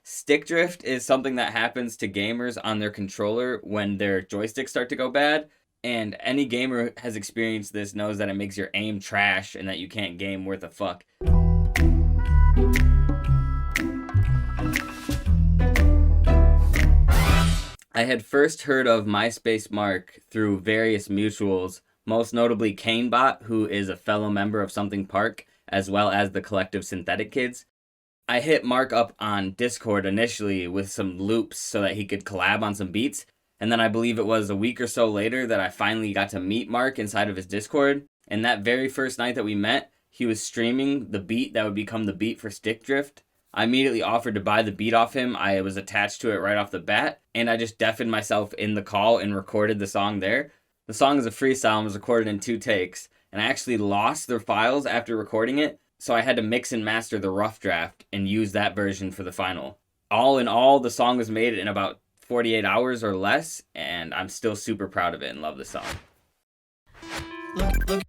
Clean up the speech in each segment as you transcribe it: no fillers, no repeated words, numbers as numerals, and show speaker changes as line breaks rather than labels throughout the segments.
Stick drift is something that happens to gamers on their controller when their joysticks start to go bad, and any gamer who has experienced this knows that it makes your aim trash and that you can't game worth a fuck. I had first heard of MySpace Mark through various mutuals, most notably kainebot, who is a fellow member of Something Park, as well as the collective Synthetic Kids. I hit Mark up on Discord initially with some loops so that he could collab on some beats, and then I believe it was a week or so later that I finally got to meet Mark inside of his Discord, and that very first night that we met, he was streaming the beat that would become the beat for Stick Drift. I immediately offered to buy the beat off him. I was attached to it right off the bat, and I just deafened myself in the call and recorded the song there. The song is a freestyle and was recorded in 2 takes, and I actually lost the files after recording it, so I had to mix and master the rough draft and use that version for the final. All in all, the song was made in about 48 hours or less, and I'm still super proud of it and love the song.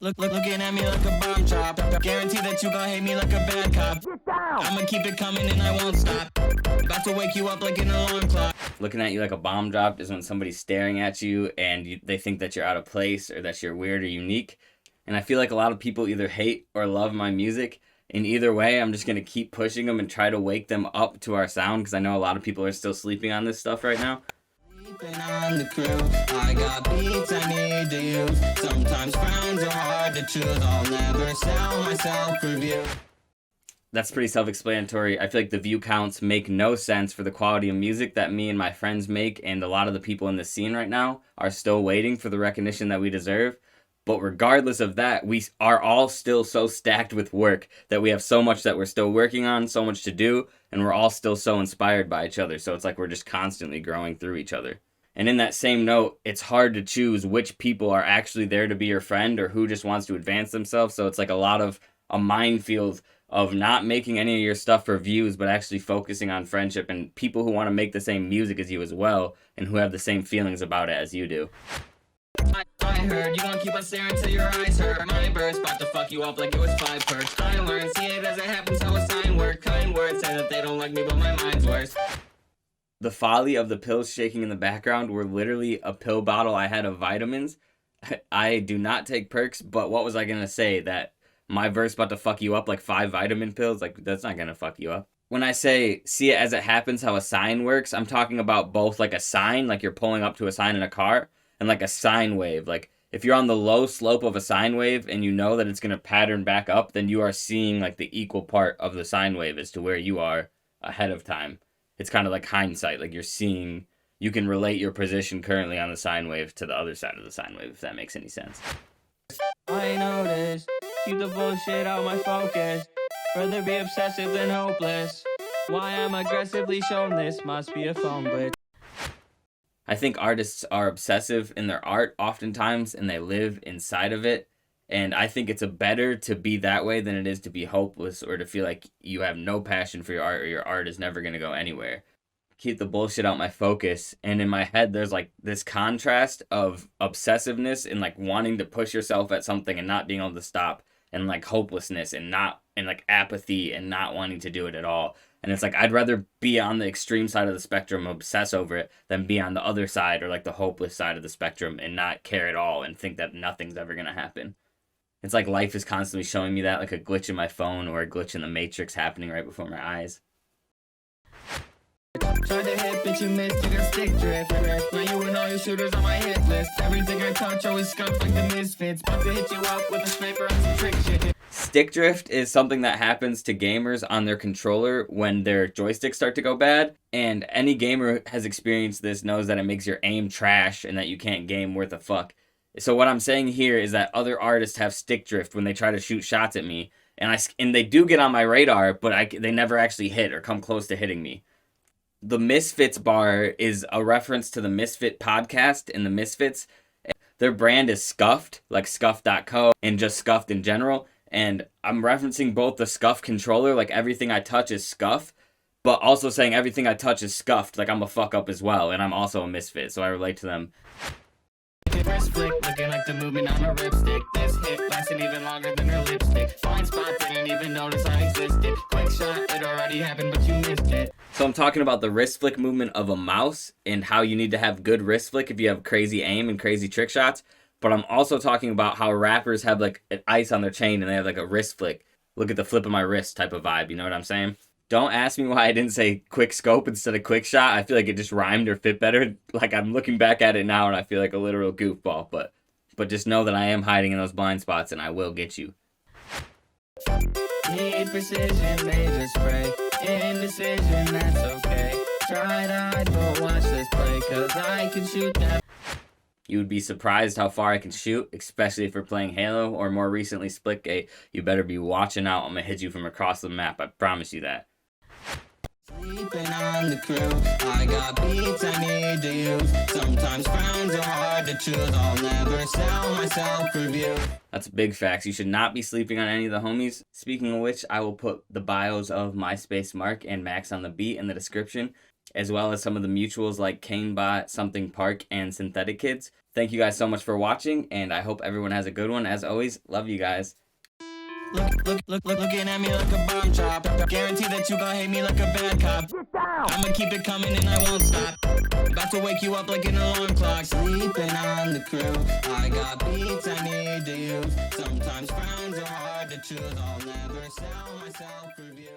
Looking at me like a bomb drop. Guarantee that you gon' hate me like a bad cop. I'ma keep it coming and I won't stop. About to wake you up like an alarm clock.
Looking at you like a bomb drop is when somebody's staring at you and they think that you're out of place or that you're weird or unique. And I feel like a lot of people either hate or love my music. In either way, I'm just going to keep pushing them and try to wake them up to our sound, because I know a lot of people are still sleeping on this stuff right now.
On the crew, I got beats I need to use. Sometimes friends are hard to choose. I'll never sell myself for view.
That's pretty self-explanatory. I feel like the view counts make no sense for the quality of music that me and my friends make, and a lot of the people in the scene right now are still waiting for the recognition that we deserve. But regardless of that, we are all still so stacked with work that we have so much that we're still working on, so much to do, and we're all still so inspired by each other. So it's like we're just constantly growing through each other. And in that same note, it's hard to choose which people are actually there to be your friend or who just wants to advance themselves. So it's like a minefield of not making any of your stuff for views, but actually focusing on friendship and people who want to make the same music as you as well and who have the same feelings about it as you do.
I heard you gon' keep on staring till your eyes hurt. My verse about to fuck you up like it was 5 perks. I learned, see it as it happens, how a sign work. Kind words say that they don't like me, but my mind's worse.
The folly of the pills shaking in the background were literally a pill bottle I had of vitamins. I do not take perks, but what was I gonna say? That my verse about to fuck you up like 5 vitamin pills? Like, that's not gonna fuck you up. When I say see it as it happens, how a sign works, I'm talking about both like a sign, like you're pulling up to a sign in a car, and like a sine wave. Like if you're on the low slope of a sine wave and you know that it's going to pattern back up, then you are seeing like the equal part of the sine wave as to where you are ahead of time. It's kind of like hindsight. Like you're seeing, you can relate your position currently on the sine wave to the other side of the sine wave, if that makes any sense.
I notice, keep the bullshit out my focus. Rather be obsessive than hopeless. Why I'm aggressively shown this must be a phone glitch.
I think artists are obsessive in their art oftentimes, and they live inside of it. And I think it's better to be that way than it is to be hopeless or to feel like you have no passion for your art or your art is never going to go anywhere. Keep the bullshit out my focus. And in my head, there's like this contrast of obsessiveness and like wanting to push yourself at something and not being able to stop, and like hopelessness and like apathy and not wanting to do it at all. And it's like, I'd rather be on the extreme side of the spectrum, obsess over it, than be on the other side or like the hopeless side of the spectrum and not care at all and think that nothing's ever going to happen. It's like life is constantly showing me that, like a glitch in my phone or a glitch in the matrix happening right before my eyes.
Tried to hit, but you missed, you got stick drift. Now you and all your shooters on my hit list. Everything I touch always scuffed like the misfits. About to hit you up with a sniper on some trick shit.
Stick drift is something that happens to gamers on their controller when their joysticks start to go bad, and any gamer who has experienced this knows that it makes your aim trash and that you can't game worth a fuck. So what I'm saying here is that other artists have stick drift when they try to shoot shots at me, and they do get on my radar, but they never actually hit or come close to hitting me. The Misfits bar is a reference to the Misfit podcast and the Misfits. Their brand is Scuffed, like scuff.co, and just Scuffed in general. And I'm referencing both the Scuff controller, like everything I touch is Scuff, but also saying everything I touch is scuffed, like I'm a fuck up as well, and I'm also a misfit, so I relate to them.
Wrist flick, looking like the movement on a ripstick. This hit lasting even longer than her lipstick. Blind spot, didn't even notice I existed. Quick shot, it already happened, but you missed it.
So I'm talking about the wrist flick movement of a mouse and how you need to have good wrist flick if you have crazy aim and crazy trick shots. But I'm also talking about how rappers have like an ice on their chain and they have like a wrist flick. Look at the flip of my wrist type of vibe, you know what I'm saying? Don't ask me why I didn't say quick scope instead of quick shot. I feel like it just rhymed or fit better. Like I'm looking back at it now and I feel like a literal goofball. But just know that I am hiding in those blind spots and I will get you.
Need precision, laser spray. Indecision, that's okay. Try to hide, but watch this play, cause I can shoot that.
You would be surprised how far I can shoot, especially if we're playing Halo or more recently Splitgate. You better be watching out. I'm gonna hit you from across the map. I promise you that.
Sleeping on the crew, I got beats I need to use. Sometimes frowns are hard to choose. I'll never sell myself review.
That's big facts. You should not be sleeping on any of the homies. Speaking of which, I will put the bios of MySpace Mark and Max on the Beat in the description, as well as some of the mutuals like kainebot, Something Park, and Synthetic Kids. Thank you guys so much for watching, and I hope everyone has a good one. As always, love you guys.
Looking at me like a bomb drop. Guarantee that you gon' hate me like a bad cop. I'ma keep it coming and I won't stop. About to wake you up like an alarm clock. Sleeping on the crew, I got beats I need to use. Sometimes frowns are hard to choose. I'll never sell myself reviews.